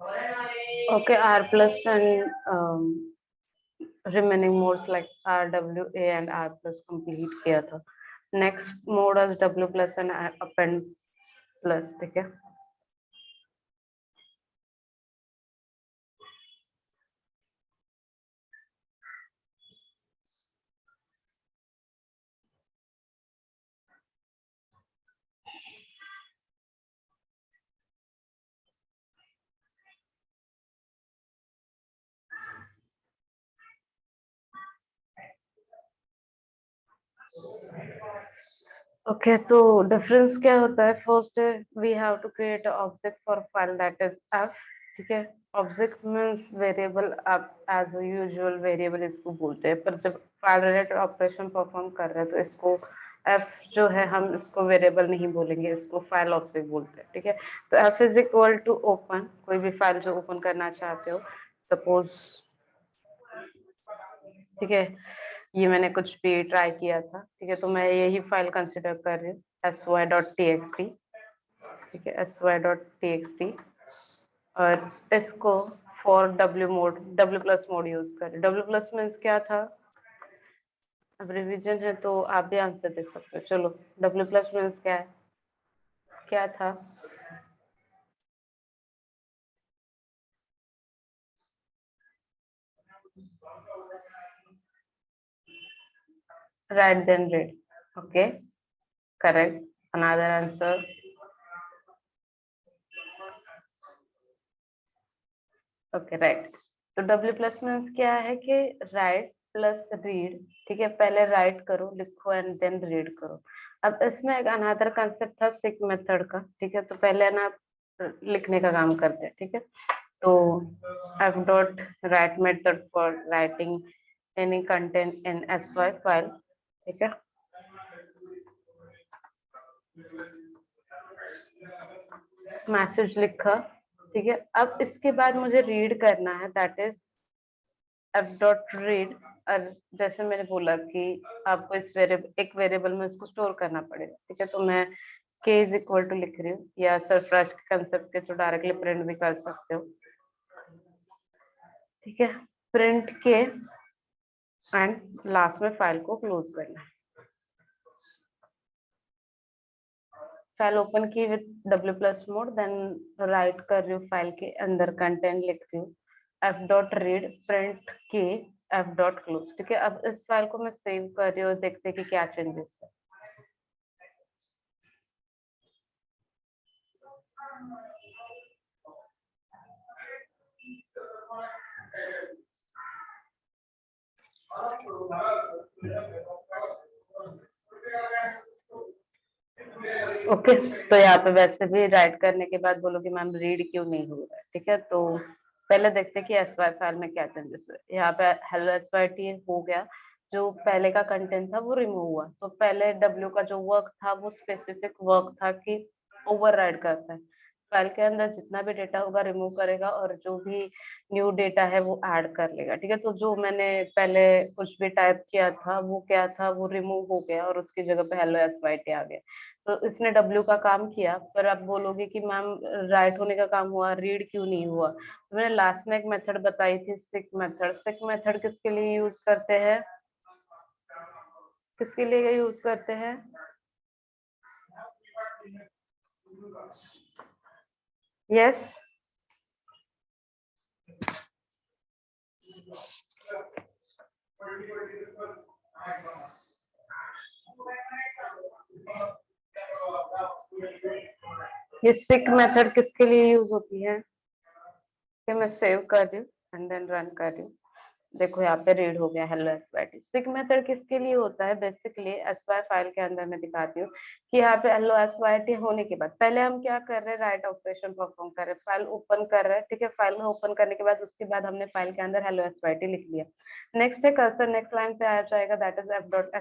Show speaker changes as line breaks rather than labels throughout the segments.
Okay, R plus and remaining modes like R, W, A and R plus complete किया था. Next mode is W plus and append plus. ठीक है. Okay, तो difference क्या होता है? First we have to create object for file that is f. ठीक है. Object means variable. आप एज यूजुअल वेरिएबल इसको बोलते हैं, पर जब फाइल रिलेटेड ऑपरेशन परफॉर्म कर रहे हैं तो इसको एफ जो है, हम इसको वेरिएबल नहीं बोलेंगे, इसको फाइल ऑब्जेक्ट बोलते हैं. ठीक है. तो f is equal to open. कोई भी फाइल जो ओपन करना चाहते हो, सपोज. ठीक है. ये मैंने कुछ भी ट्राई किया था. ठीक है. तो मैं यही फाइल कंसिडर कर रही हूँ, sy.txt. ठीक है. sy.txt. और इसको for W mode, W plus mode use करें. डब्ल्यू प्लस मीन्स क्या था? अब रिवीजन है तो आप भी आंसर दे सकते हो. चलो, डब्ल्यू प्लस मीन्स क्या है? क्या था? Write then read. Okay, correct. Another answer. Okay, right. तो डब्ल्यू प्लस मीन्स क्या है कि राइट प्लस रीड. ठीक है. पहले राइट करो, लिखो एंड देन रीड करो. अब इसमें एक अनदर कंसेप्ट था सिक मेथड का. ठीक है. तो पहले ना लिखने का काम करते हैं. ठीक है. तो F dot right method for writing any content in sy file. ठीक है. मैसेज लिखा. ठीक है. अब इसके बाद मुझे रीड करना है, that is F dot read. और जैसे मैंने बोला कि आपको इस वेरिएबल, एक वेरिएबल में इसको स्टोर करना पड़ेगा. ठीक है. तो मैं के इज इक्वल टू लिख रही हूँ, या सरफराज के कंसेप्ट के थ्रू डायरेक्टली प्रिंट भी कर सकते हो. ठीक है. प्रिंट के एंड लास्ट में फाइल को क्लोज करना है. फाइल ओपन की विद डब्ल्यू प्लस मोड, देन राइट कर रही हूँ, फाइल के अंदर कंटेंट लिख रही हूँ, एफ डॉट रीड प्रिंट के एफ डॉट क्लोज. ठीक है. अब इस फाइल को मैं सेव कर रही हूँ, देखते हैं कि क्या चेंजेस है. ओके. तो यहाँ पे वैसे भी राइट करने के बाद बोलो कि मैम रीड क्यों नहीं हो रहा है. ठीक है. तो पहले देखते हैं कि एसवाई फाइल में क्या चेंजेस हुए. यहाँ पे हेलो एसवाईटी हो गया. जो पहले का कंटेंट था वो रिमूव हुआ. तो पहले डब्ल्यू का जो वर्क था वो स्पेसिफिक वर्क था कि ओवरराइड करता है, फाइल के अंदर जितना भी डेटा होगा रिमूव करेगा, और जो भी न्यू डेटा है वो ऐड कर लेगा. ठीक है. तो जो मैंने पहले कुछ भी टाइप किया था वो क्या था, वो रिमूव हो गया और उसकी जगह पे हेलो एसवाईटी आ गया. तो इसने डब्ल्यू का काम किया. पर आप बोलोगे कि मैम राइट होने का काम हुआ, रीड क्यों नहीं हुआ? तो मैंने लास्ट में एक मेथड बताई थी, सिक मेथड. सिक मेथड किसके लिए यूज करते हैं? किसके लिए यूज करते हैं? यस. ये सिक मेथड किसके लिए यूज होती है? कि मैं सेव कर रही हूँ एंड देन रन कर रही हूँ. देखो यहाँ पे रीड हो गया हेलो एसवाईटी. सिक मेथड किसके लिए होता है? बेसिकली एसवाई फाइल के अंदर मैं दिखाती हूँ कि यहाँ पे हेलो एसवाईटी होने के बाद पहले हम क्या कर रहे हैं, राइट ऑपरेशन परफॉर्म कर रहे हैं, फाइल ओपन कर रहे हैं. ठीक है. फाइल में ओपन करने के बाद उसके बाद हमने फाइल के अंदर हेलो एसवाईटी लिख लिया. नेक्स्ट है कर्सर नेक्स्ट लाइन पे आ जाएगा, that is F dot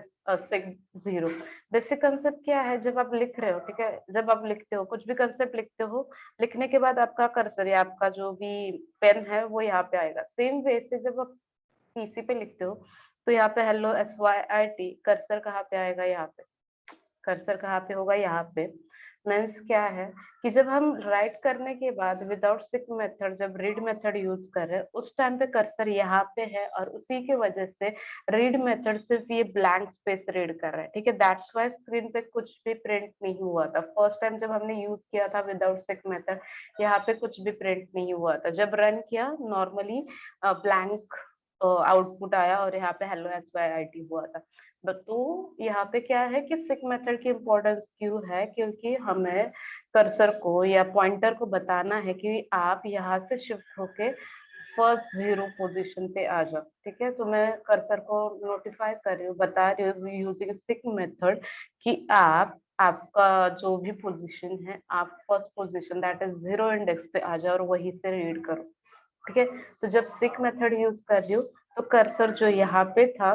sick zero. Basic concept क्या है? जब आप लिख रहे हो, ठीक है, जब आप लिखते हो कुछ भी कंसेप्ट लिखते हो, लिखने के बाद आपका कर्सर या आपका जो भी पेन है वो यहाँ पे आएगा. सेम वे से जब आप पीसी पे लिखते हो तो यहाँ पे hello S Y I T, cursor कहाँ पे आएगा? यहाँ पे. कर्सर कहाँ पे होगा? यहाँ पे. मीन्स क्या है कि जब हम राइट करने के बाद विदाउट सिक मेथड जब रीड मेथड यूज कर रहे हैं उस टाइम पे कर्सर यहाँ पे है और उसी की वजह से रीड मेथड सिर्फ ये ब्लैंक स्पेस रीड कर रहा है, ठीक है। दैट्स वाई स्क्रीन पे कुछ भी प्रिंट नहीं हुआ था फर्स्ट टाइम जब हमने यूज किया था विदाउट सिक मेथड, यहाँ पे कुछ भी प्रिंट नहीं हुआ था। जब रन किया नॉर्मली ब्लैंक आउटपुट आया और यहाँ पे हेलो SYIT हुआ था। तो यहाँ पे क्या है कि सिक मेथड की इम्पोर्टेंस क्यों है, क्योंकि हमें कर्सर को या पॉइंटर को बताना है कि आप यहाँ से शिफ्ट होके फर्स्ट 0 पोजीशन पे आ जाओ, ठीक है। तो मैं कर्सर को नोटिफाई कर रही हूँ, बता रही हूँ यूजिंग सिक मेथड कि आपका जो भी पोजीशन है आप first position that is 0 index पे आ जाओ और वहीं से रीड करो, ठीक है। तो जब सिक मेथड यूज कर रही हूँ तो कर्सर जो यहाँ पे था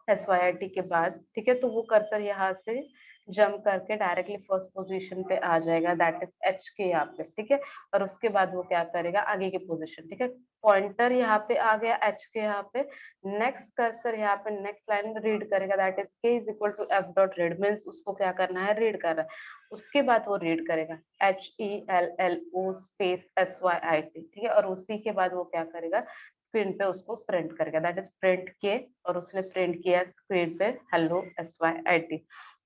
SYIT के बाद, ठीक है, तो वो कर्सर यहाँ से जंप करके डायरेक्टली फर्स्ट पोजीशन पे आ जाएगा दैट इज H के यहाँ पे, ठीक है। और उसके बाद वो क्या करेगा आगे की पोजीशन, ठीक है। पॉइंटर यहाँ पे आ गया H के यहाँ पे, नेक्स्ट कर्सर यहाँ पे नेक्स्ट लाइन रीड करेगा that is K is equal to F dot read, means उसको क्या करना है रीड कर रहा है। उसके बाद वो रीड करेगा HELLO स्पेस SYIT, ठीक है। और उसी के बाद वो क्या करेगा स्क्रीन पे उसको प्रिंट करेगा दैट इज प्रिंट के, और उसने प्रिंट किया स्क्रीन पे हेलो SYIT,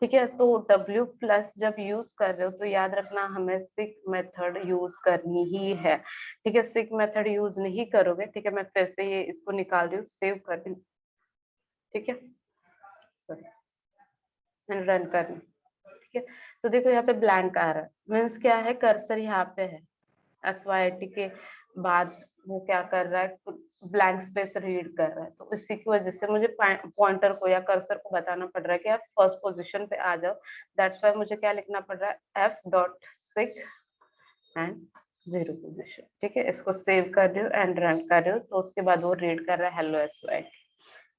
ठीक है। तो W प्लस जब यूज कर रहे हो तो याद रखना हमें सिक मेथड यूज करनी ही है, ठीक है। सिक मेथड यूज नहीं करोगे, ठीक है, मैं फिर से ये इसको निकाल रही हूँ सेव कर रही हूँ, ठीक है, सॉरी रन करनी, ठीक है। तो देखो यहाँ पे ब्लैंक आ रहा है, मीन्स क्या है कर्सर यहाँ पे है SYIT के बाद वो क्या कर रहा है ब्लैंक स्पेस रीड कर रहा है। तो इसी की वजह से मुझे पॉइंटर को या कर्सर को बताना पड़ रहा है कि आप फर्स्ट पोजीशन पे आ जाओ। दैट्स वाई मुझे क्या लिखना पड़ रहा है F dot sick and 0 position, ठीक है। इसको सेव कर रही हूँ एंड रन कर रही हूँ तो उसके बाद वो रीड कर रहा है हेलो SYIT,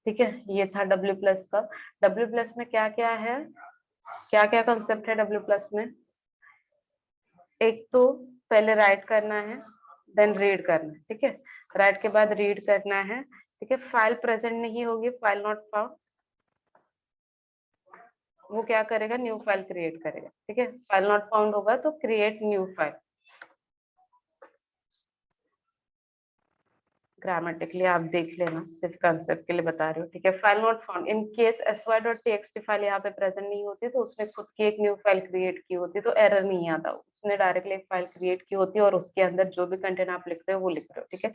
ठीक है। ये था W प्लस का। W प्लस में क्या क्या है, क्या क्या कंसेप्ट है W प्लस में। एक तो पहले राइट करना है देन रीड करना है, ठीक है। राइट के बाद रीड करना है, ठीक है। फाइल प्रेजेंट नहीं होगी फाइल नॉट फाउंड, वो क्या करेगा न्यू फाइल क्रिएट करेगा, ठीक है। फाइल नॉट फाउंड होगा तो क्रिएट न्यू फाइल, ग्रामेटिकली आप देख लेना सिर्फ कंसेप्ट के लिए बता रही हूँ, ठीक है। File not found in case sy.txt file यहाँ पे प्रेजेंट नहीं होती तो उसने खुद की एक न्यू फाइल क्रिएट की होती तो एरर नहीं आता, उसने डायरेक्टली एक फाइल क्रिएट की होती है और उसके अंदर जो भी कंटेंट आप लिख रहे हो वो लिख रहे हो, ठीक है।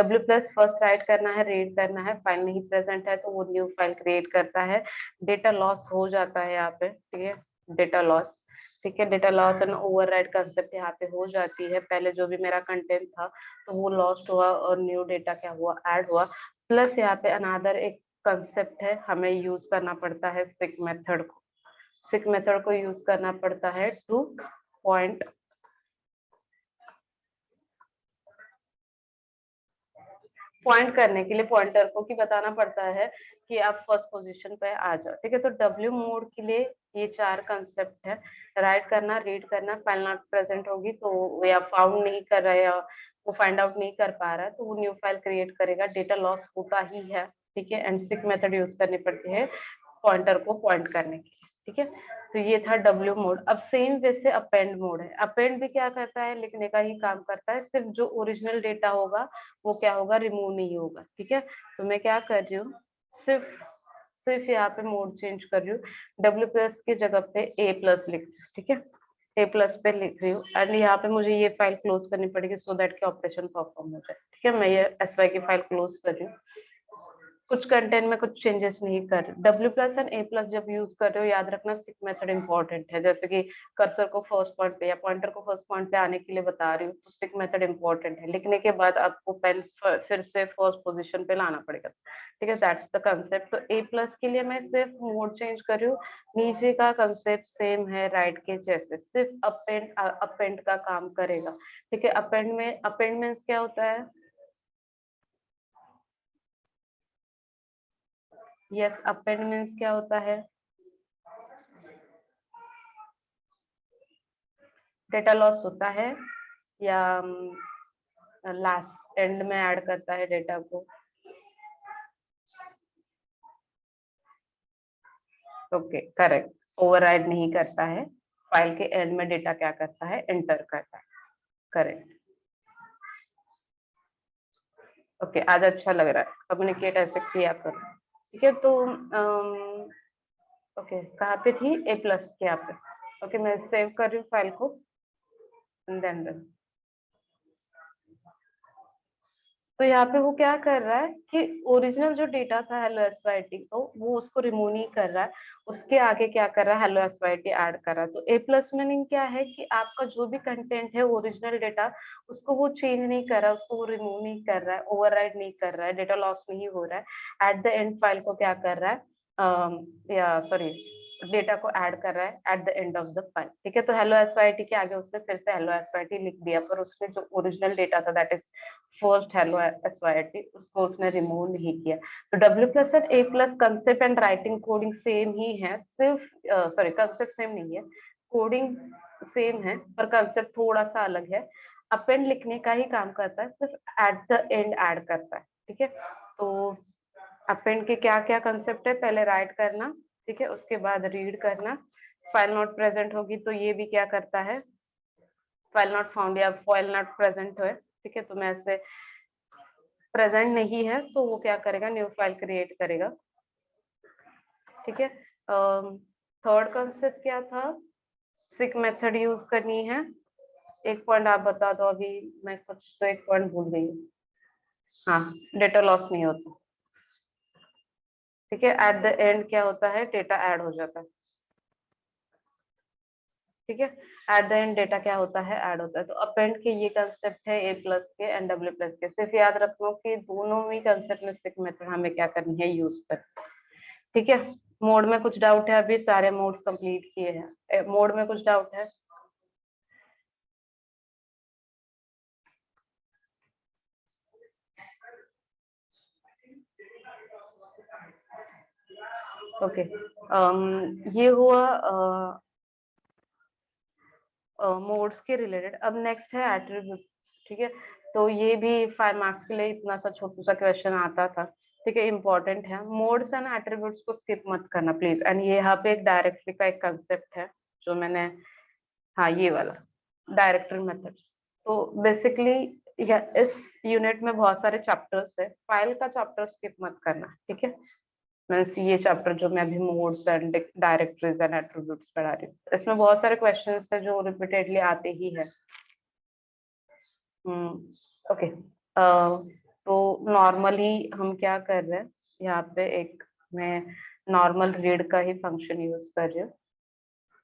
W प्लस फर्स्ट राइट करना है रीड करना है, फाइल नहीं प्रेजेंट है तो वो न्यू फाइल क्रिएट करता है। डेटा लॉस हो जाता है यहाँ पे, ठीक है, डेटा लॉस, ठीक है। Data loss and overwrite concept यहाँ पे हो जाती है, पहले जो भी मेरा कंटेंट था तो वो लॉस्ट हुआ और न्यू डेटा क्या हुआ ऐड हुआ। प्लस यहाँ पे अनदर एक कंसेप्ट है हमें यूज करना पड़ता है सिक मेथड को, सिक मेथड को यूज करना पड़ता है टू पॉइंट करने के लिए पॉइंटर को कि बताना पड़ता है कि आप फर्स्ट पोजीशन पे आ जाओ, ठीक है। तो W मोड के लिए ये 4 कंसेप्ट है, राइट करना रीड करना, फाइल नॉट प्रेजेंट होगी तो या फाउंड नहीं कर रहा है या वो फाइंड आउट नहीं कर पा रहा है तो वो न्यू फाइल क्रिएट करेगा, डेटा लॉस होता ही है, ठीक है। एंड सिक मेथड यूज करनी पड़ती है पॉइंटर को पॉइंट करने के लिए, ठीक है। तो ये था W मोड। अब सेम वैसे अपेंड मोड है, अपेंड भी क्या करता है लिखने का ही काम करता है, सिर्फ जो ओरिजिनल डेटा होगा वो क्या होगा रिमूव नहीं होगा, ठीक है। तो मैं क्या कर रही हूँ सिर्फ सिर्फ यहाँ पे मोड चेंज कर रही हूँ, W प्लस की जगह पे A प्लस लिख रही हूँ, ठीक है, A प्लस पे लिख रही हूँ एंड यहाँ पे मुझे ये फाइल क्लोज करनी पड़ेगी सो दैट कि ऑपरेशन परफॉर्म हो जाए, ठीक है। मैं ये SY की फाइल क्लोज कर रही हूँ, कुछ कंटेंट में कुछ चेंजेस नहीं कर रहे। W plus and A plus जब यूज कर रहे हो याद रखना सिक मेथड इंपॉर्टेंट है, जैसे कि कर्सर को फर्स्ट पॉइंट पे या पॉइंटर को फर्स्ट पॉइंट पे आने के लिए बता रही हूँ तो सिक मेथड इंपॉर्टेंट है, लिखने के बाद आपको पेन फिर से फर्स्ट पोजीशन पे लाना पड़ेगा, ठीक है। That's the concept. तो A प्लस के लिए मैं सिर्फ मोड चेंज कर रही हूँ, नीचे का कंसेप्ट सेम है राइट के जैसे, सिर्फ अपेंड का काम करेगा, ठीक है। अपेंड में अपेंडमेंट क्या होता है, यस अपेंड मीन्स क्या होता है, डेटा लॉस होता है या लास्ट एंड में ऐड करता है डेटा को, ओके करेक्ट, ओवरराइड नहीं करता है, फाइल के एंड में डेटा क्या करता है, एंटर करता है। करेक्ट। ओके, आज अच्छा लग रहा है, कम्युनिकेट ऐसे किया करो। ठीक है, तो ओके कहाँ पे थी, A+ के यहाँ पे। ओके, मैं सेव कर रही हूँ फाइल को, देन तो यहाँ पे वो क्या कर रहा है कि ओरिजिनल जो डेटा था हेलो एसवाईटी को, वो उसको रिमूव नहीं कर रहा है, उसके आगे क्या कर रहा है, हेलो एसवाईटी ऐड कर रहा है। तो A+ मीनिंग क्या है कि आपका जो भी कंटेंट है ओरिजिनल डेटा, उसको वो चेंज नहीं कर रहा है, उसको वो रिमूव नहीं कर रहा है, ओवरराइड नहीं कर रहा है, डेटा लॉस नहीं हो रहा है। एट द एंड फाइल को क्या कर रहा है, या सॉरी डेटा को ऐड कर रहा है at the end of the file. ठीक है, तो हेलो एसवाईटी के आगे उसने फिर से हेलो एसवाईटी लिख दिया, पर उसने जो ओरिजिनल डेटा था that is first hello SYT, उसको उसने रिमूव नहीं किया। तो W+ और A+ concept and writing coding same ही है, सिर्फ सॉरी कंसेप्ट सेम नहीं है, कोडिंग सेम है, पर कंसेप्ट थोड़ा सा अलग है। अपेंड लिखने का ही काम करता है, सिर्फ एट द एंड ऐड करता है। ठीक है, तो अपेंड के क्या क्या कंसेप्ट है, पहले राइट करना, ठीक है, उसके बाद रीड करना, फाइल नॉट प्रेजेंट होगी तो ये भी क्या करता है, फाइल नॉट फाउंड या फाइल नॉट प्रेजेंट है। ठीक है, तो मैं ऐसे प्रेजेंट नहीं है तो वो क्या करेगा, न्यू फाइल क्रिएट करेगा। ठीक है, थर्ड कंसेप्ट क्या था, सिक मेथड यूज करनी है। एक पॉइंट आप बता दो, अभी मैं कुछ तो एक पॉइंट भूल गई हूँ। हाँ, डेटा लॉस नहीं होता। ठीक है, एट द एंड क्या होता है, डेटा ऐड हो जाता है। ठीक है, एट द एंड डेटा क्या होता है, ऐड होता है। तो अपेंड के ये कंसेप्ट है A+ के एंड W+ के। सिर्फ याद रखो कि दोनों ही कंसेप्ट में सिक मेथड हमें क्या करनी है, यूज कर। ठीक है, मोड में कुछ डाउट है, अभी सारे मोड्स कंप्लीट किए हैं, मोड में कुछ डाउट है? ओके, ये हुआ मोड्स के रिलेटेड। अब नेक्स्ट है एट्रीब्यूट्स। ठीक है, तो ये भी 5 मार्क्स के लिए इतना सा छोटा सा क्वेश्चन आता था। ठीक है, इंपॉर्टेंट है, मोड्स एंड एट्रीब्यूट्स को स्किप मत करना प्लीज। एंड ये यहाँ पे एक डायरेक्टरी का एक कंसेप्ट है जो मैंने, हाँ ये वाला डायरेक्टरी मेथड्स। तो बेसिकली इस यूनिट में बहुत सारे चैप्टर्स है, फाइल का चैप्टर स्किप मत करना। ठीक है, मीन्स ये चैप्टर जो मैं अभी modes and directories and attributes पढ़ा रही हूँ, इसमें बहुत सारे क्वेश्चंस है जो रिपीटेडली आते ही है। ओके, तो नॉर्मली हम क्या कर रहे हैं, यहाँ पे एक मैं नॉर्मल रीड का ही फंक्शन यूज कर रही हूँ।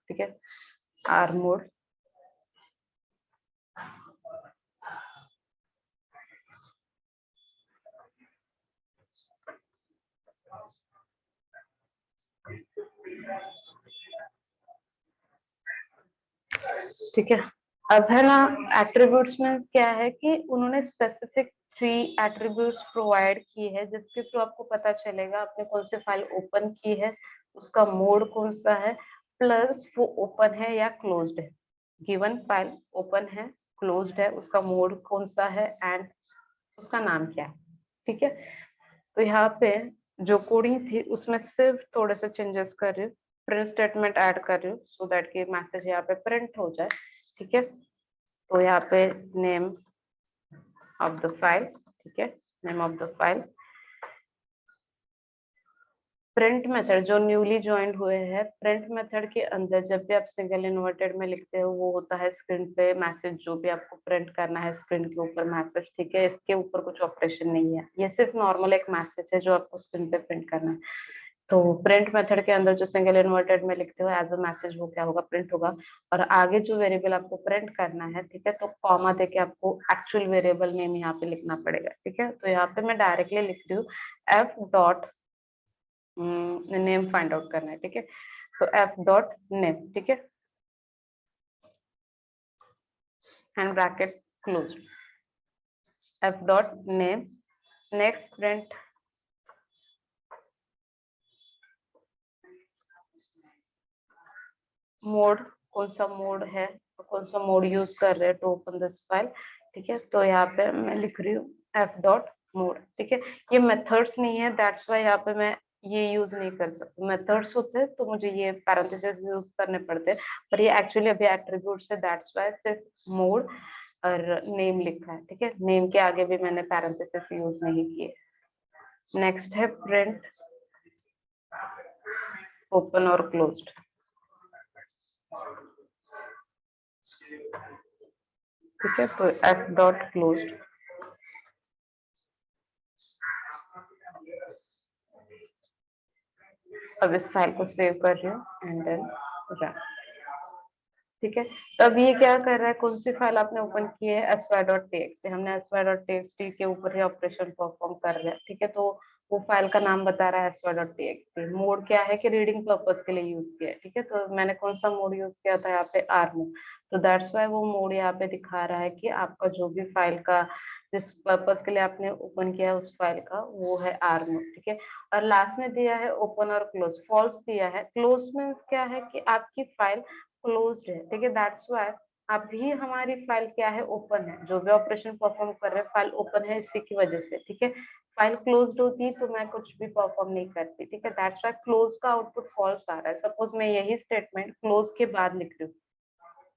ठीक है, आर मोड, ठीक है। अब है ना, एट्रीब्यूट्स में क्या है कि उन्होंने स्पेसिफिक 3 एट्रीब्यूट्स प्रोवाइड की है, जिसके थ्रू आपको पता चलेगा आपने कौन सी फाइल ओपन की है, उसका मोड कौन सा है, प्लस वो ओपन है या क्लोज्ड है। गिवन फाइल ओपन है, क्लोज्ड है, उसका मोड कौन सा है एंड उसका नाम क्या है। ठीक है, तो यहाँ पे जो कोडिंग थी उसमें सिर्फ थोड़े से चेंजेस कर रही हूँ, प्रिंट स्टेटमेंट ऐड कर रही हूँ सो दैट कि मैसेज यहाँ पे प्रिंट हो जाए। ठीक है, तो यहाँ पे नेम ऑफ द फाइल, ठीक है, name of the file, print method जो न्यूली ज्वाइंट हुए हैं, प्रिंट मेथड के अंदर जब भी आप सिंगल इन्वर्टेड में लिखते हो वो होता है स्क्रीन पे मैसेज, जो भी आपको प्रिंट करना है स्क्रीन के ऊपर मैसेज। ठीक है, इसके ऊपर कुछ ऑपरेशन नहीं है, ये सिर्फ नॉर्मल एक मैसेज है जो आपको स्क्रीन पे प्रिंट करना है। तो प्रिंट मेथड के अंदर जो सिंगल इन्वर्टेड में लिखते हो एज अ मैसेज, वो क्या होगा, प्रिंट होगा। और आगे जो वेरिएबल आपको प्रिंट करना है, ठीक है, तो कॉमा देके आपको एक्चुअल वेरिएबल नेम यहाँ पे लिखना पड़ेगा। ठीक है, तो यहाँ पे मैं डायरेक्टली लिख रही हूँ F dot name find out करना है। ठीक है, तो एफ डॉट नेम, ठीक है, and bracket close, F dot name, next print mode, कौन सा मोड है, कौन सा मोड यूज कर रहे हैं टू ओपन दिस फाइल। ठीक है, तो यहाँ पे मैं लिख रही हूँ एफ डॉट मोड। ठीक है, ये मेथड्स नहीं है, दैट्स वाई यहाँ पे मैं ये यूज नहीं कर सकते, मेथड्स होते हैं तो मुझे ये पैरेंथेसिस यूज करने पड़ते हैं, पर ये एक्चुअली अभी एट्रीब्यूट्स है, दैट्स व्हाई सिर्फ मोड और नेम लिखा है, ठीक है। नेम के आगे भी मैंने पैरेंथेसिस यूज नहीं किए। नेक्स्ट है प्रिंट ओपन और क्लोज्ड, ठीक है। तो एफ डॉट क्लोज्ड, अब इस फाइल को सेव कर रही हूँ एंड देन रन, ठीक है। तो अब ये क्या कर रहा है, कौन सी फाइल आपने ओपन की है, sy.txt, हमने sy.txt के ऊपर ही ऑपरेशन परफॉर्म कर रहे हैं, ठीक है। तो वो फाइल का नाम बता रहा है sy.txt, मोड क्या है कि रीडिंग पर्पस के लिए यूज किया है, ठीक है। तो मैंने कौन सा मोड यूज किया था यहाँ पे, आर मोड, तो दैट्स वाई वो मोड यहाँ पे दिखा रहा है कि आपका जो भी फाइल का जिस पर्पस के लिए आपने ओपन किया है उस फाइल का वो है आर मोड, ठीक है। और लास्ट में दिया है ओपन और क्लोज, फॉल्स दिया है। क्लोज मीन्स क्या है कि आपकी फाइल क्लोज्ड है, ठीक है। दैट्स व्हाई अभी हमारी फाइल क्या है, ओपन है, जो भी ऑपरेशन परफॉर्म कर रहे हैं फाइल ओपन है, इसी की वजह से, ठीक है। फाइल क्लोज्ड होती तो मैं कुछ भी परफॉर्म नहीं करती, ठीक है। दैट्स व्हाई क्लोज का आउटपुट फॉल्स आ रहा है। सपोज मैं यही स्टेटमेंट क्लोज के बाद लिख रही हूँ,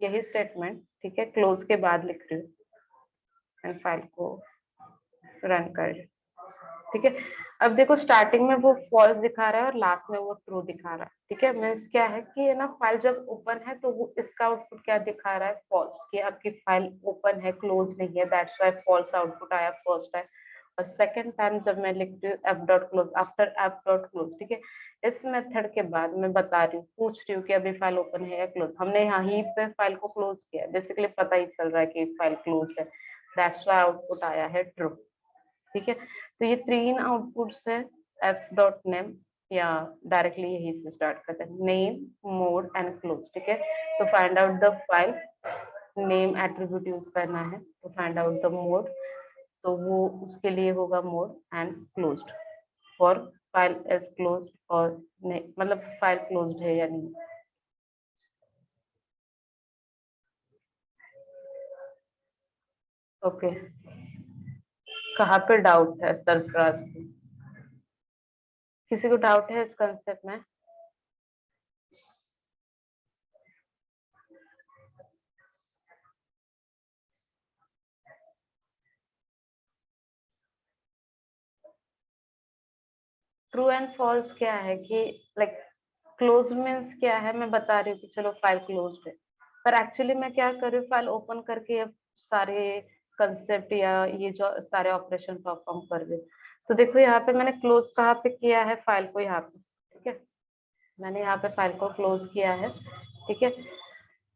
यही स्टेटमेंट, ठीक है, क्लोज के बाद लिख रही हूँ एंड फाइल को रन कर रही हूँ, ठीक है। अब देखो स्टार्टिंग में वो फॉल्स दिखा रहा है और लास्ट में वो ट्रू दिखा रहा है, ठीक है। मीन्स क्या है कि है ना, फाइल जब ओपन है तो वो इसका आउटपुट क्या दिखा रहा है, फॉल्स, कि आपकी फाइल ओपन है, क्लोज नहीं है, दैट्स व्हाई फॉल्स आउटपुट आया फर्स्ट टाइम। और सेकंड टाइम जब मैं लिख रही हूँ F dot close, after F dot close, ठीक है, इस मेथड के बाद मैं बता रही हूँ, पूछ रही हूँ कि अभी फाइल ओपन है या क्लोज, हमने यहाँ ही पे फाइल को क्लोज किया, बेसिकली पता ही चल रहा है कि फाइल क्लोज है, दैट्स व्हाई आउटपुट आया है ट्रू, ठीक है। तो ये तीन आउटपुट्स है एफ डॉट नेम, या डायरेक्टली यही से स्टार्ट करते हैं, नेम मोड एंड क्लोज, ठीक है। तो find out the file, name attribute use करना है, तो फाइंड आउट द मोड, तो वो उसके लिए होगा mode and closed, for file is closed और नहीं, मतलब फाइल क्लोज्ड है या नहीं। ओके, कहाँ पे डाउट है सरफराज को, किसी को डाउट है इस कंसेप्ट में? ट्रू एंड फॉल्स क्या है कि लाइक क्लोज मीन्स क्या है, मैं बता रही हूँ कि चलो फाइल क्लोज्ड है, पर एक्चुअली मैं क्या कर रही हूँ, फाइल ओपन करके अब सारे कंसेप्ट या ये जो सारे ऑपरेशन परफॉर्म कर रही हूँ। तो देखो यहाँ पे मैंने क्लोज कहाँ पे किया है, फाइल को यहाँ पे, ठीक है, मैंने यहाँ पे फाइल को क्लोज किया है, ठीक है।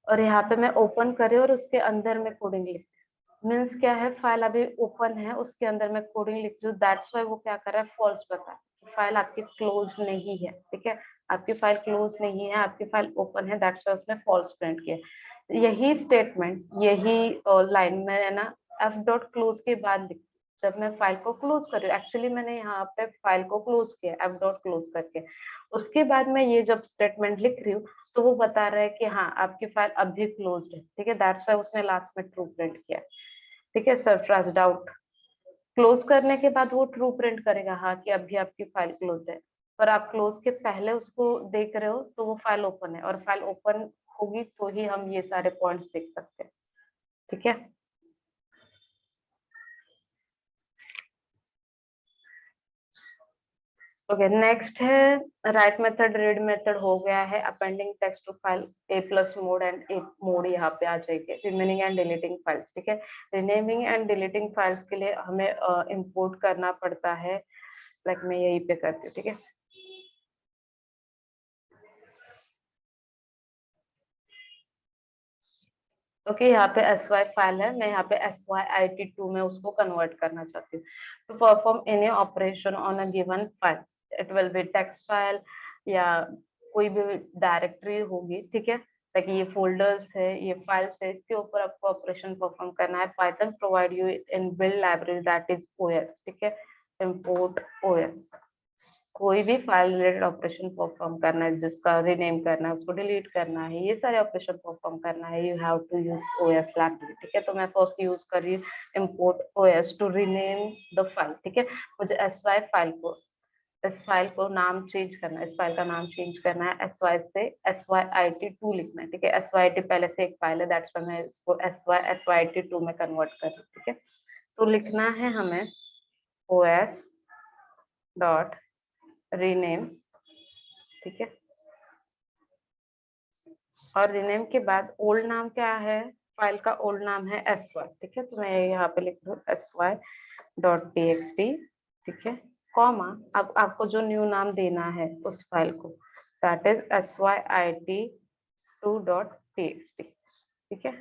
और यहाँ पे मैं ओपन करे और उसके अंदर में कोडिंग लिख, मीन्स क्या है, फाइल अभी ओपन है, उसके अंदर मैं कोडिंग लिख रही हूँ, दैट्स व्हाई वो क्या कर रहा है, फॉल्स बता रहा है, फाइल आपकी क्लोज नहीं है, ठीक है। आपकी फाइल क्लोज नहीं है, आपकी फाइल ओपन है, दैट्स व्हाई उसने फॉल्स प्रिंट किया। यही स्टेटमेंट, यही लाइन में है ना, एफ डॉट क्लोज के बाद लिख, जब मैं फाइल को क्लोज कर रही हूँ, एक्चुअली मैंने यहाँ पे फाइल को क्लोज किया एफ डॉट क्लोज करके, उसके बाद मैं ये जब स्टेटमेंट लिख रही हूँ तो वो बता रहा है कि हाँ आपकी फाइल अभी क्लोज्ड है, ठीक है। दैट्स व्हाई उसने लास्ट में ट्रू प्रिंट किया, ठीक है। सरफराज डाउट, क्लोज करने के बाद वो ट्रू प्रिंट करेगा हाँ कि अभी आपकी फाइल क्लोज है, पर आप क्लोज के पहले उसको देख रहे हो तो वो फाइल ओपन है, और फाइल ओपन होगी तो ही हम ये सारे पॉइंट्स देख सकते हैं, ठीक है। ओके, नेक्स्ट है राइट मेथड, रीड मेथड हो गया है, appending text to file a plus mode and a mode यहाँ पे आ जाएगी, रिमेनिंग एंड डिलीटिंग फाइल्स, ठीक है। रिनेमिंग एंड डिलीटिंग फाइल्स के लिए हमें इंपोर्ट करना पड़ता है, लाइक मैं यहीं पे करती हूँ, ठीक है। ओके, यहाँ पे एस वाई फाइल है, मैं यहाँ पे SYIT2 में उसको कन्वर्ट करना चाहती हूँ। To perform any operation on a given file, it will be text file या कोई भी डायरेक्टरी होगी, ठीक है, ताकि ये फोल्डर्स है, ये फाइल्स है, इसके ऊपर आपको ऑपरेशन परफॉर्म करना है। Python provide you in build library that is OS, ठीक है, इम्पोर्ट OS, कोई भी फाइल रिलेटेड ऑपरेशन परफॉर्म करना है, जिसका रीनेम करना है, उसको डिलीट करना है, ये सारे ऑपरेशन परफॉर्म करना है, you have to use OS library, ठीक है। तो मैं फर्स्ट यूज कर रही हूँ import OS to rename the file, ठीक है। मुझे SY फाइल को इस फाइल को नाम चेंज करना है, इस फाइल का नाम चेंज करना है, sy से syit2 लिखना है, ठीक है। syit पहले से एक फाइल है, दैट्स व्हाई मैं इसको syit2 में कन्वर्ट कर रही हूँ, ठीक है। तो लिखना है हमें os डॉट रीनेम, ठीक है। और रीनेम के बाद ओल्ड नाम क्या है, फाइल का ओल्ड नाम है sy, ठीक है। तो मैं यहाँ पे लिख दूँ sy.txt, ठीक है, कॉमा अब आपको जो न्यू नाम देना है उस फाइल को, दैट इज syit2.txt, ठीक है।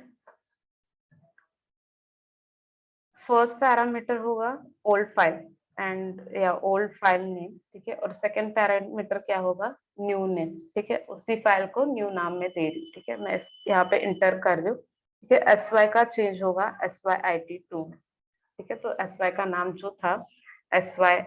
फर्स्ट पैरामीटर होगा ओल्ड फाइल एंड या ओल्ड फाइल नेम, ठीक है। और सेकंड पैरामीटर क्या होगा, न्यू नेम, ठीक है। उसी फाइल को न्यू नाम में दे रही हूँ, ठीक है। मैं यहाँ पे इंटर कर रही हूँ, ठीक है। sy का चेंज होगा syit2 में, ठीक है। तो sy का नाम जो था sy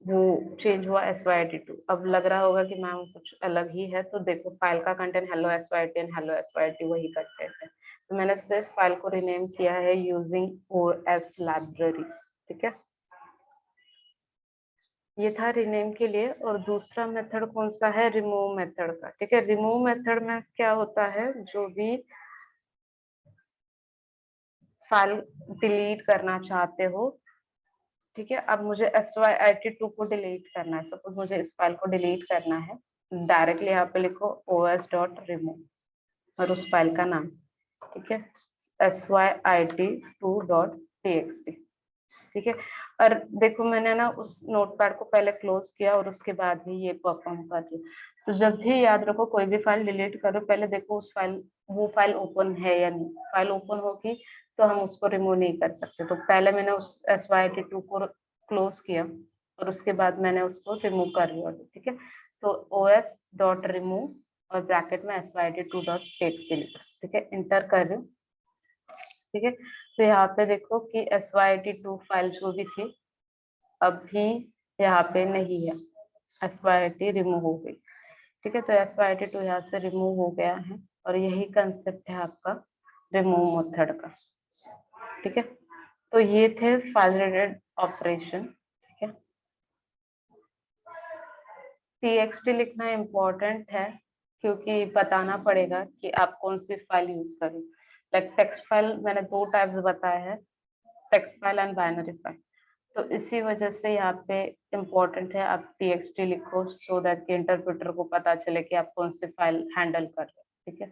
वो चेंज हुआ syit2। अब लग रहा होगा कि मैम कुछ अलग ही है, तो देखो फाइल का content hello syt and hello syt वही कंटेंट है। तो मैंने सिर्फ फाइल को रीनेम किया है यूजिंग os लाइब्रेरी, ठीक है। ये था रीनेम के लिए। और दूसरा मेथड कौन सा है, रिमूव मेथड का, ठीक है। रिमूव मेथड में क्या होता है, जो भी फाइल डिलीट करना चाहते हो, ठीक है। अब मुझे syit2 को डिलीट करना है, सपोज मुझे इस फाइल को डिलीट करना है, डायरेक्टली यहाँ पे लिखो os.remove और उस फाइल का नाम, ठीक है, syit2.txt, ठीक है। और देखो मैंने ना उस नोटपैड को पहले क्लोज किया और उसके बाद ही ये परफॉर्म कर रही हूँ। तो जब भी याद रखो कोई भी फाइल डिलीट करो, पहले देखो उस फाइल वो फाइल ओपन है या नहीं। फाइल ओपन होगी तो हम उसको रिमूव नहीं कर सकते। तो पहले मैंने उस syit2 को क्लोज किया और उसके बाद मैंने उसको रिमूव कर लिया, ठीक है। तो os.remove और ब्रैकेट में syit2.txt लिखा, ठीक है, इंटर कर रही हूँ, ठीक है। तो यहाँ पे देखो कि syit2 फाइल जो भी थी अभी यहाँ पे नहीं है, syit रिमूव हो गई, ठीक है। तो syit2 यहाँ से रिमूव हो गया है और यही कंसेप्ट है आपका रिमूव मेथड का, ठीक है। तो ये थे फाइल रिलेटेड ऑपरेशन, ठीक है। txt लिखना इम्पोर्टेंट है क्योंकि बताना पड़ेगा कि आप कौन सी फाइल यूज करें। लाइक टेक्स्ट फाइल मैंने दो टाइप्स बताए हैं, text file and binary file. तो इसी वजह से यहाँ पे इम्पोर्टेंट है आप txt लिखो, सो दैट कि इंटरप्रेटर को पता चले कि आप कौन सी फाइल हैंडल कर रहे हो, ठीक है।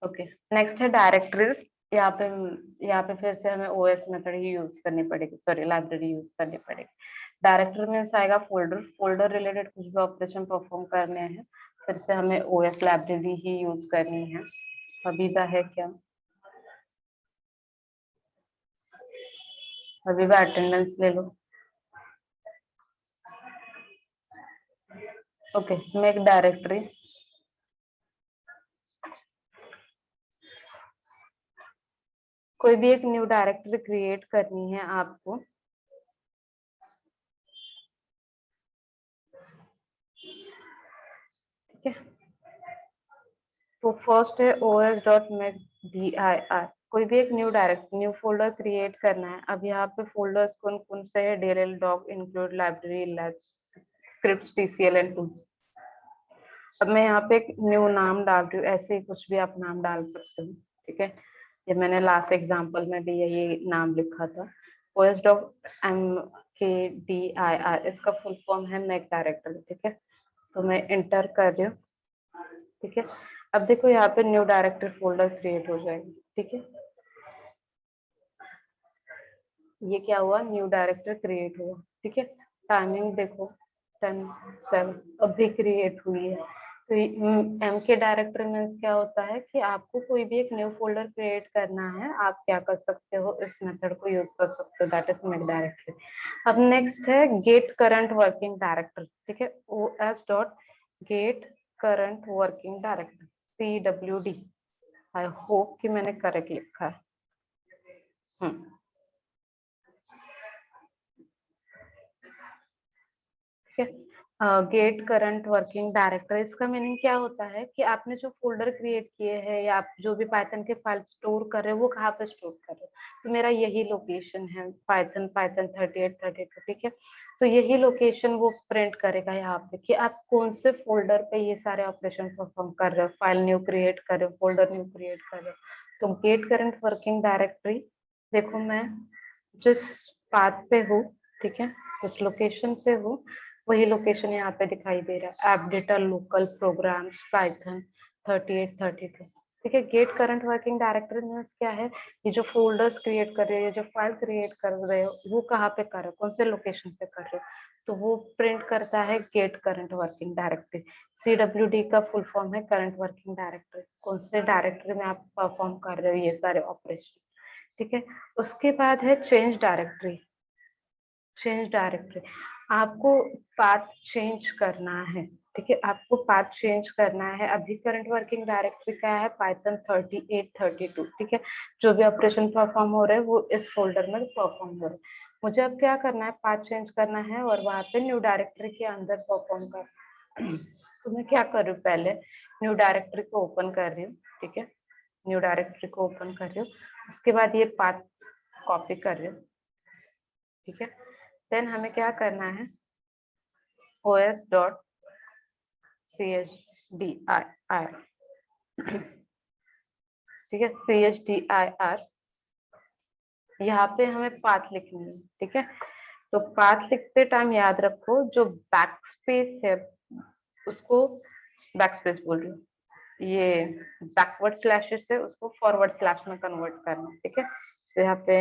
ओके, नेक्स्ट है डायरेक्टरीज। यहाँ पे फिर से हमें ओएस मेथड ही यूज करनी पड़ेगी, सॉरी लाइब्रेरी यूज करनी पड़ेगी। डायरेक्टरी में आएगा फोल्डर, फोल्डर रिलेटेड कुछ भी ऑपरेशन परफॉर्म करने हैं फिर से हमें ओएस लाइब्रेरी ही यूज करनी है। अभिदा है क्या, अभिदा अटेंडेंस ले लो। Okay, make directory. कोई भी एक न्यू डायरेक्टरी क्रिएट करनी है आपको, ठीक है। तो फर्स्ट है os.make.dir। कोई भी एक न्यू फोल्डर क्रिएट करना है। अब यहाँ पे फोल्डर्स कौन कौन से है, dll doc include library labs scripts tcl and tools। अब मैं यहाँ पे एक न्यू नाम डाल रही हूँ, ऐसे ही कुछ भी आप नाम डाल सकते हो, ठीक है। ये मैंने लास्ट एग्जांपल में भी यही नाम लिखा था, os.mkdir। इसका फुल फॉर्म है मेक डायरेक्टरी, ठीक है। तो मैं इंटर कर रही हूँ, ठीक है। अब देखो यहाँ पे न्यू डायरेक्टरी फोल्डर क्रिएट हो जाएगी, ठीक है। ये क्या हुआ, न्यू डायरेक्टरी क्रिएट हुआ, ठीक है। टाइमिंग देखो 10:07 अभी क्रिएट हुई है। तो एम के डायरेक्टरी मीन्स क्या होता है कि आपको कोई भी एक न्यू फोल्डर क्रिएट करना है, आप क्या कर सकते हो, इस मेथड को यूज कर सकते हो, दैट इज मेक डायरेक्टरी। अब नेक्स्ट है गेट करंट वर्किंग डायरेक्टरी, ठीक है। os.get current working directory CWD। I hope कि मैंने करेक्ट लिखा है। ठीक है। गेट करंट वर्किंग डायरेक्टरी, इसका मीनिंग क्या होता है कि आपने जो फोल्डर क्रिएट किए हैं या आप जो भी पाइथन के फाइल स्टोर कर रहे हो वो कहाँ पे स्टोर कर रहे हो। तो मेरा यही लोकेशन है पाइथन 3832, ठीक है। तो यही लोकेशन वो प्रिंट करेगा यहाँ पे कि आप कौन से फोल्डर पे ये सारे ऑपरेशन परफॉर्म कर रहे हो, फाइल न्यू क्रिएट कर रहे हो, फोल्डर न्यू क्रिएट कर रहे हो। तो गेट करंट वर्किंग डायरेक्टरी, देखो मैं जिस पाथ पे हूँ, ठीक है, जिस लोकेशन पे हूँ वही लोकेशन यहाँ पे दिखाई दे रहा है, app data local programs Python 3832, ठीक है। Get current working directory means क्या है, ये जो फोल्डर्स क्रिएट कर रहे हो, जो फाइल क्रिएट कर रहे हो वो कहाँ पे कर रहे हो, कौन से लोकेशन पे कर रहे हो, तो वो प्रिंट करता है get current working directory. CWD का फुल फॉर्म है करंट वर्किंग डायरेक्टरी, कौन से डायरेक्टरी में आप परफॉर्म कर रहे हो ये सारे ऑपरेशन, ठीक है। उसके बाद है चेंज डायरेक्टरी। चेंज डायरेक्टरी, आपको पाथ चेंज करना है, ठीक है, आपको पाथ चेंज करना है। अभी करंट वर्किंग डायरेक्टरी क्या है, पाइथन 3832, ठीक है। जो भी ऑपरेशन परफॉर्म हो रहे हैं वो इस फोल्डर में परफॉर्म हो रहे हैं। मुझे अब क्या करना है, पाथ चेंज करना है और वहां पे न्यू डायरेक्टरी के अंदर परफॉर्म कर। तो मैं क्या कर रही हूँ, पहले न्यू डायरेक्टरी को ओपन कर रही हूँ, ठीक है। न्यू डायरेक्टरी को ओपन कर रही हूँ, उसके बाद ये पाथ कॉपी कर रही हूँ, ठीक है। देन हमें क्या करना है, os.chdr, ठीक है, chdr, यहाँ पे हमें पाथ लिखनी है, ठीक है। तो पाथ लिखते टाइम याद रखो जो बैक स्पेस है उसको, बैक स्पेस बोल रही हूँ, ये बैकवर्ड स्लैशेस है उसको फॉरवर्ड स्लैश में कन्वर्ट करना है, ठीक है। तो यहाँ पे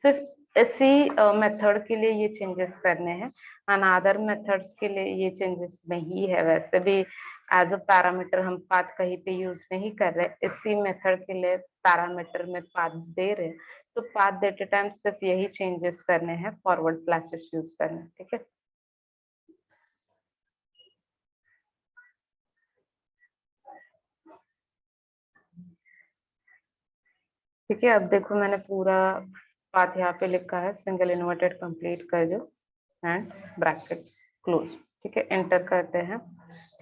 सिर्फ इसी मेथड के लिए ये चेंजेस करने हैं, अनदर मेथड्स के लिए ये चेंजेस नहीं है। वैसे भी एज अ पैरामीटर हम पाथ कहीं पे यूज नहीं कर रहे, इसी मेथड के लिए पैरामीटर में पाथ दे रहे हैं। तो पाथ देते टाइम सिर्फ यही चेंजेस करने हैं, फॉरवर्ड स्लैशेस यूज करने, ठीक है। ठीक है, अब देखो मैंने पूरा पाथ यहाँ पे लिखा है, सिंगल इन्वर्टेड कंप्लीट कर दो एंड ब्रैकेट क्लोज, ठीक है। एंटर करते हैं,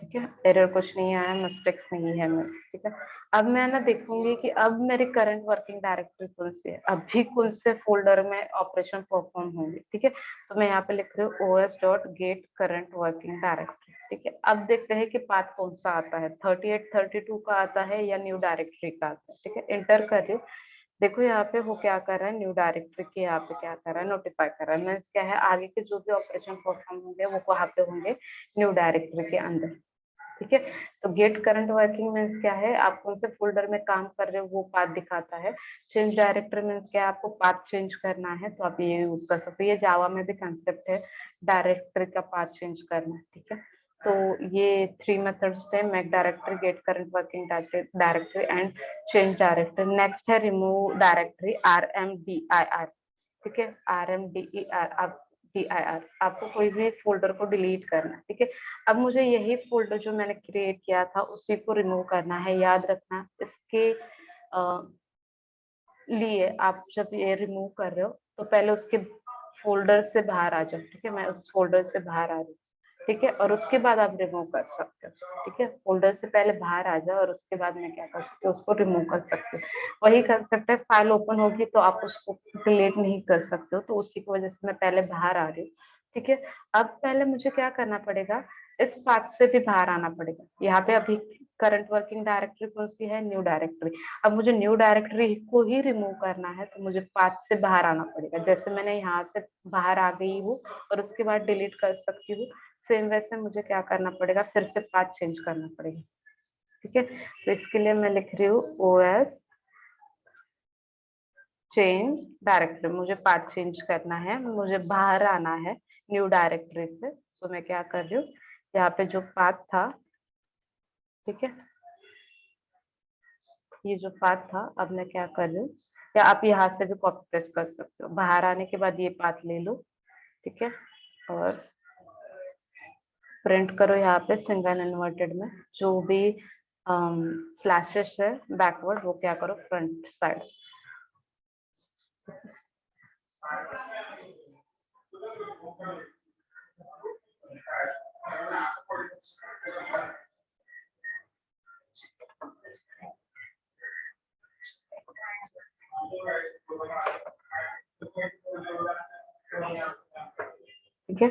ठीक है। एरर कुछ नहीं आया, मिस्टेक्स नहीं है मिस, ठीक है। अब मैं ना देखूंगी कि अब मेरी करंट वर्किंग डायरेक्टरी कौन सी है, अभी कौन से फोल्डर में ऑपरेशन परफॉर्म होंगे, ठीक है। तो मैं यहाँ पे लिख रही हूँ os.get current working directory, ठीक है। अब देखते हैं कि पाथ कौन सा आता है, 3832 का आता है या न्यू डायरेक्टरी का आता है, ठीक है। एंटर कर रही हूँ, देखो यहाँ पे वो क्या कर रहा है, न्यू डायरेक्टरी के यहाँ पे क्या कर रहा है, नोटिफाई कर रहा है। मीन्स क्या है, आगे के जो भी ऑपरेशन परफॉर्म होंगे वो कहाँ पे होंगे, न्यू डायरेक्टरी के अंदर, ठीक है। तो गेट करंट वर्किंग मीन्स क्या है, आप कौन से फोल्डर में काम कर रहे हो वो पाथ दिखाता है। चेंज डायरेक्टरी मीन्स क्या है, आपको पाथ चेंज करना है तो आप ये यूज कर सकते हो। ये जावा में भी कंसेप्ट है डायरेक्टरी का पाथ चेंज करना, ठीक है। तो ये 3 मेथड्स थे, make directory, get current working directory and change directory. Next है रिमूव डायरेक्टरी, RMDIR, ठीक है। RMDER, आप DIR, आपको कोई भी फोल्डर को डिलीट करना है, ठीक है। अब मुझे यही फोल्डर जो मैंने क्रिएट किया था उसी को रिमूव करना है। याद रखना इसके लिए आप जब ये रिमूव कर रहे हो तो पहले उसके फोल्डर से बाहर आ जाओ, ठीक है। मैं उस फोल्डर से बाहर आ रही हूँ, ठीक है, और उसके बाद आप रिमूव कर सकते हो, ठीक है। फोल्डर से पहले बाहर आ जाओ और उसके बाद में क्या कर सकते हो, उसको रिमूव कर सकते हो। वही कंसेप्ट है, फाइल ओपन होगी तो आप उसको डिलीट नहीं कर सकते हो, तो उसी की वजह से मैं पहले बाहर आ रही हूँ, ठीक है। अब पहले मुझे क्या करना पड़ेगा, इस पाथ से भी बाहर आना पड़ेगा। यहाँ पे अभी करंट वर्किंग डायरेक्टरी कौन सी है, न्यू डायरेक्टरी। अब मुझे न्यू डायरेक्टरी को ही रिमूव करना है तो मुझे पाथ से बाहर आना पड़ेगा। जैसे मैंने यहाँ से बाहर आ गई हूँ और उसके बाद डिलीट कर सकती हूँ, सेम वैसे मुझे क्या करना पड़ेगा, फिर से पाथ चेंज करना पड़ेगा, ठीक है। तो इसके लिए मैं लिख रही हूँ OS चेंज डायरेक्टरी, मुझे पाथ चेंज करना है, मुझे बाहर आना है न्यू डायरेक्टरी से। तो मैं क्या कर रही हूँ, यहाँ पे जो पाथ था, ठीक है, ये जो पाथ था, अब मैं क्या कर रही हूँ, या आप यहाँ से भी कॉपी पेस्ट कर सकते हो। बाहर आने के बाद ये पाथ ले लो, ठीक है, और प्रिंट करो यहाँ पे सिंगल इन्वर्टेड में जो भी स्लैशेस है बैकवर्ड वो क्या करो फ्रंट साइड, ठीक है,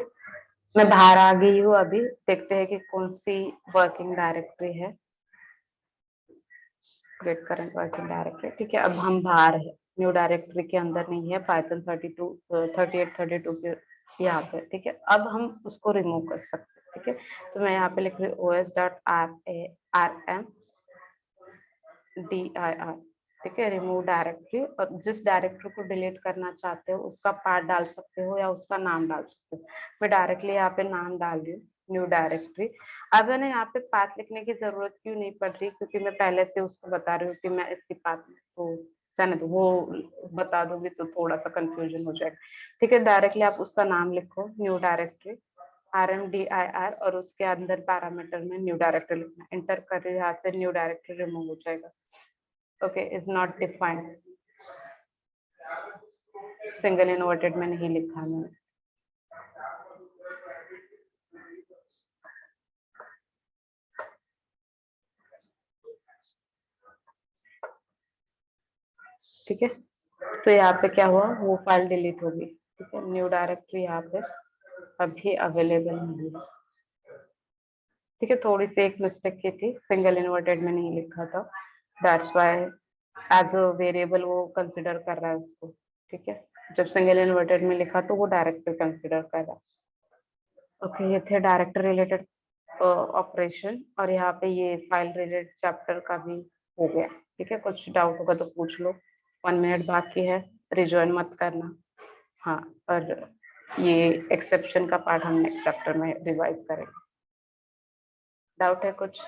मैं बाहर आ गई हूँ। अभी देखते हैं कि कौन सी वर्किंग डायरेक्टरी है। Create current working directory. ठीक है, अब हम बाहर है, न्यू डायरेक्टरी के अंदर नहीं है, पाइथन 3832 के यहाँ पे। ठीक है, अब हम उसको रिमूव कर सकते हैं। ठीक है, तो मैं यहाँ पे लिख रही हूँ os.rmdir। ठीक है, रिमूव डायरेक्टरी, और जिस डायरेक्टरी को डिलीट करना चाहते हो उसका पाथ डाल सकते हो या उसका नाम डाल सकते हो। मैं डायरेक्टली यहाँ पे नाम डाल रही हूँ, न्यू डायरेक्टरी। अब मैंने यहाँ पे पाथ लिखने की जरूरत क्यों नहीं पड़ रही, क्योंकि मैं पहले से उसको बता रही हूँ कि मैं इसी पाथ में, तो जाने दो, वो बता दूंगी तो थोड़ा सा कंफ्यूजन हो जाएगा। ठीक है, डायरेक्टली आप उसका नाम लिखो, न्यू डायरेक्टरी RMDIR, और उसके अंदर पैरामीटर में न्यू डायरेक्टरी लिखना। एंटर कर रही, यहाँ से न्यू डायरेक्टरी रिमूव हो जाएगा। Okay, is not defined, single inverted में नहीं लिखा मैंने। ठीक है, तो यहाँ पे क्या हुआ, वो फाइल डिलीट होगी। ठीक है, न्यू डायरेक्टरी यहाँ पे अभी अवेलेबल नहीं है। ठीक है, थोड़ी सी एक मिस्टेक की थी, सिंगल इन्वर्टेड में नहीं लिखा था, that's why as a variable वो कंसिडर कर रहा है उसको। ठीक है, जब सिंगल इन्वर्टेड में लिखा तो वो डायरेक्टरी कंसिडर कर रहा है। ओके, ये थे डायरेक्टर रिलेटेड ऑपरेशन, और यहाँ पे ये फाइल रिलेटेड चैप्टर का भी हो गया। ठीक है, कुछ डाउट होगा तो पूछ लो, 1 मिनट बाकी है, रिजॉइन मत करना। हाँ, और ये एक्सेप्शन का पार्ट हम नेक्स्ट चैप्टर में रिवाइज करेंगे। डाउट है कुछ?